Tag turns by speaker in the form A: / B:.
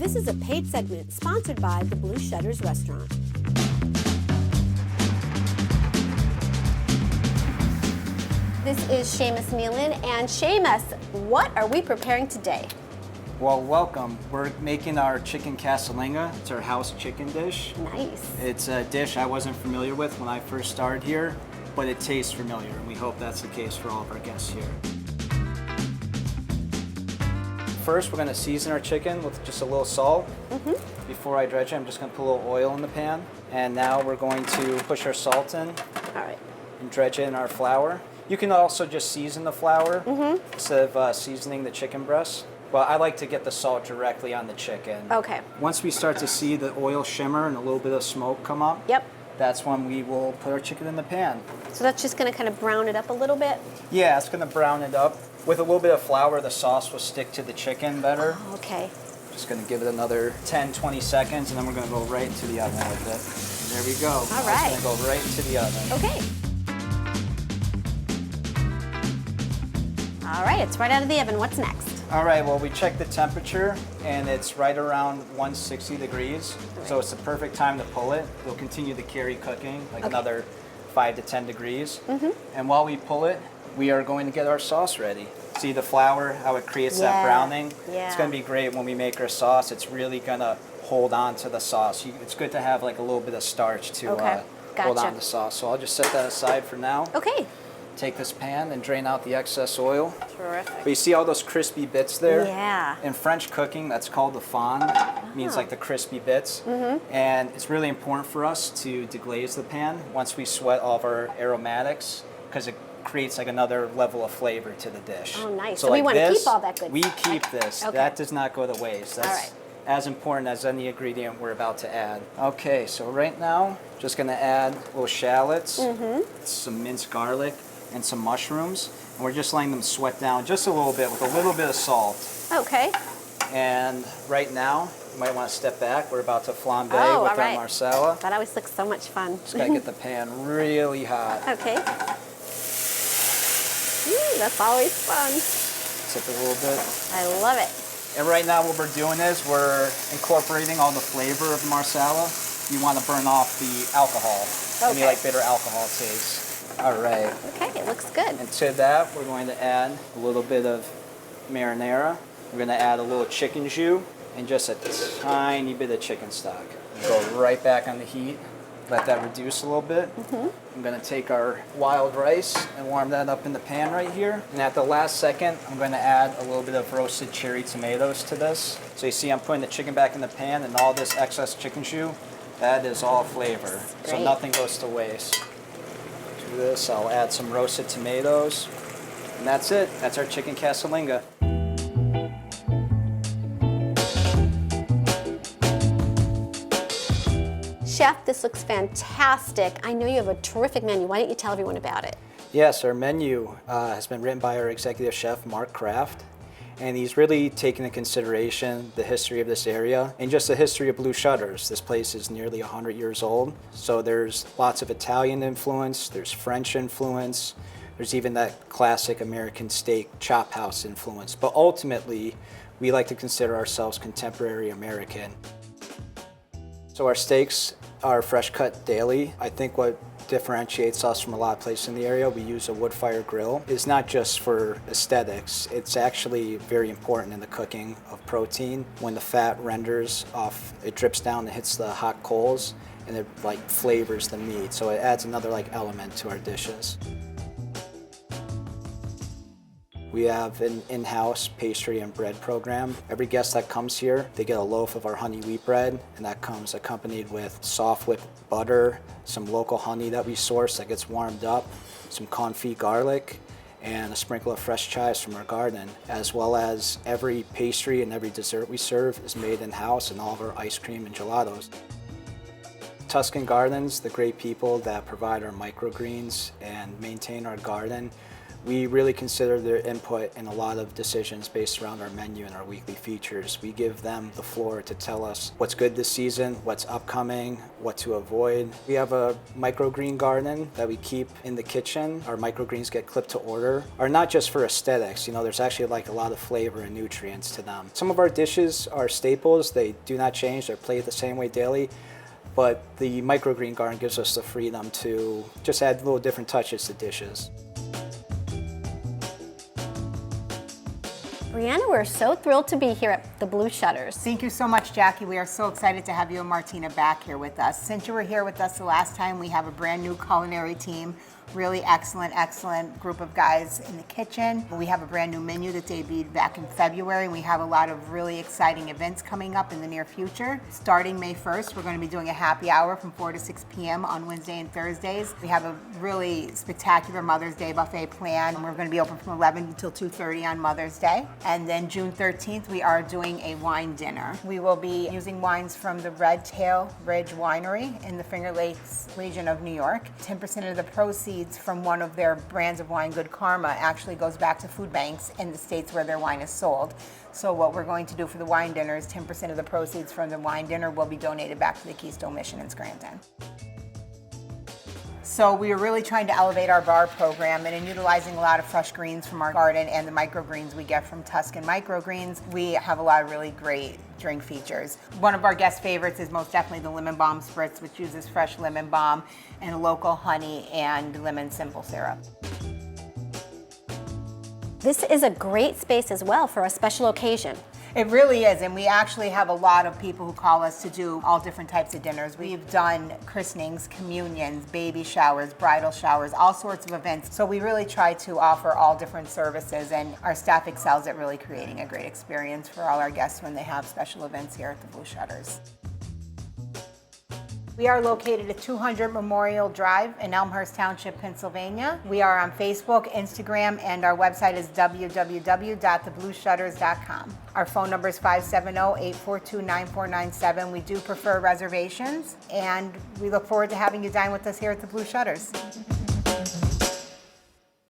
A: This is a paid segment sponsored by the Blue Shutters Restaurant. This is Seamus Nealon, and Seamus, what are we preparing today?
B: Well, welcome. We're making our chicken casalinga. It's our house chicken dish.
A: Nice.
B: It's a dish I wasn't familiar with when I first started here, but it tastes familiar, and we hope that's the case for all of our guests here. First, we're going to season our chicken with just a little salt. Before I dredge it, I'm just going to put a little oil in the pan. And now we're going to push our salt in.
A: All right.
B: And dredge it in our flour. You can also just season the flour instead of seasoning the chicken breast. Well, I like to get the salt directly on the chicken.
A: Okay.
B: Once we start to see the oil shimmer and a little bit of smoke come up,
A: Yep.
B: that's when we will put our chicken in the pan.
A: So that's just going to kind of brown it up a little bit?
B: Yeah, it's going to brown it up. With a little bit of flour, the sauce will stick to the chicken better.
A: Oh, okay.
B: Just going to give it another 10, 20 seconds, and then we're going to go right into the oven with it. And there we go.
A: All right.
B: It's going to go right into the oven.
A: Okay. All right, it's right out of the oven. What's next?
B: All right, well, we checked the temperature, and it's right around 160 degrees.
A: Right.
B: So it's the perfect time to pull it. It'll continue to carry cooking, like another 5 to 10 degrees. And while we pull it, we are going to get our sauce ready. See the flour, how it creates that browning?
A: Yeah.
B: It's going to be great when we make our sauce. It's really going to hold on to the sauce. It's good to have like a little bit of starch to hold on to sauce. So I'll just set that aside for now.
A: Okay.
B: Take this pan and drain out the excess oil.
A: Terrific.
B: But you see all those crispy bits there?
A: Yeah.
B: In French cooking, that's called the fond. It means like the crispy bits. And it's really important for us to deglaze the pan once we sweat all of our aromatics, because it creates like another level of flavor to the dish.
A: Oh, nice.
B: So
A: So we
B: like
A: want to
B: this,
A: keep all that good
B: we
A: stuff.
B: keep this.
A: Okay.
B: That does not go to waste. That's
A: All right.
B: as important as any ingredient we're about to add. Okay, so right now, just gonna add little shallots, some minced garlic, and some mushrooms. And we're just letting them sweat down just a little bit with a little bit of salt.
A: Okay.
B: And right now, you might want to step back. We're about to flambe with
A: all
B: our
A: right.
B: marsala.
A: That always looks so much fun.
B: Just gotta get the pan really hot.
A: Okay. That's always fun.
B: Tip it a little bit.
A: I love it.
B: And right now what we're doing is we're incorporating all the flavor of the marsala. You want to burn off the alcohol. Any like bitter alcohol taste. All right.
A: Okay, it looks good.
B: And to that, we're going to add a little bit of marinara. We're going to add a little chicken jus and just a tiny bit of chicken stock. Go right back on the heat. Let that reduce a little bit. I'm going to take our wild rice and warm that up in the pan right here. And at the last second, I'm going to add a little bit of roasted cherry tomatoes to this. So you see I'm putting the chicken back in the pan, and all this excess chicken jus, that is all flavor. So
A: Great.
B: nothing goes to waste. Do this, I'll add some roasted tomatoes. And that's it. That's our chicken casalinga.
A: Chef, this looks fantastic. I know you have a terrific menu. Why don't you tell everyone about it?
B: Yes, our menu has been written by our executive chef, Mark Kraft. And he's really taken into consideration the history of this area and just the history of Blue Shutters. This place is nearly 100 years old. So there's lots of Italian influence, there's French influence, there's even that classic American steak chop house influence. But ultimately, we like to consider ourselves contemporary American. So our steaks are fresh cut daily. I think what differentiates us from a lot of places in the area, we use a wood fire grill. It's not just for aesthetics, it's actually very important in the cooking of protein. When the fat renders off, it drips down and hits the hot coals, and it like flavors the meat. So it adds another like element to our dishes. We have an in-house pastry and bread program. Every guest that comes here, they get a loaf of our honey wheat bread, and that comes accompanied with soft whipped butter, some local honey that we source that gets warmed up, some confit garlic, and a sprinkle of fresh chives from our garden, as well as every pastry and every dessert we serve is made in-house, and all of our ice cream and gelatos. Tuscan Gardens, the great people that provide our microgreens and maintain our garden, We really consider their input in a lot of decisions based around our menu and our weekly features. We give them the floor to tell us what's good this season, what's upcoming, what to avoid. We have a microgreen garden that we keep in the kitchen. Our microgreens get clipped to order, are not just for aesthetics. There's actually like a lot of flavor and nutrients to them. Some of our dishes are staples. They do not change. They're played the same way daily. But the microgreen garden gives us the freedom to just add little different touches to dishes.
A: Brianna, we're so thrilled to be here at the Blue Shutters.
C: Thank you so much, Jackie. We are so excited to have you and Martina back here with us. Since you were here with us the last time, we have a brand new culinary team. Really excellent group of guys in the kitchen. We have a brand new menu that debuted back in February. We have a lot of really exciting events coming up in the near future. Starting May 1st, we're going to be doing a happy hour from 4 to 6 p.m. on Wednesday and Thursdays. We have a really spectacular Mother's Day buffet plan. We're going to be open from 11 until 2:30 on Mother's Day. And then June 13th, we are doing a wine dinner. We will be using wines from the Red Tail Ridge Winery in the Finger Lakes region of New York. 10% of the proceeds from one of their brands of wine, Good Karma, actually goes back to food banks in the states where their wine is sold. So what we're going to do for the wine dinner is 10% of the proceeds from the wine dinner will be donated back to the Keystone Mission in Scranton. So we are really trying to elevate our bar program, and in utilizing a lot of fresh greens from our garden and the microgreens we get from Tuscan Microgreens, we have a lot of really great drink features. One of our guest favorites is most definitely the Lemon Balm Spritz, which uses fresh lemon balm and local honey and lemon simple syrup.
A: This is a great space as well for a special occasion.
C: It really is, and we actually have a lot of people who call us to do all different types of dinners. We've done christenings, communions, baby showers, bridal showers, all sorts of events. So we really try to offer all different services, and our staff excels at really creating a great experience for all our guests when they have special events here at the Blue Shutters. We are located at 200 Memorial Drive in Elmhurst Township, Pennsylvania. We are on Facebook, Instagram, and our website is www.theblueshutters.com. Our phone number is 570-842-9497. We do prefer reservations, and we look forward to having you dine with us here at the Blue Shutters.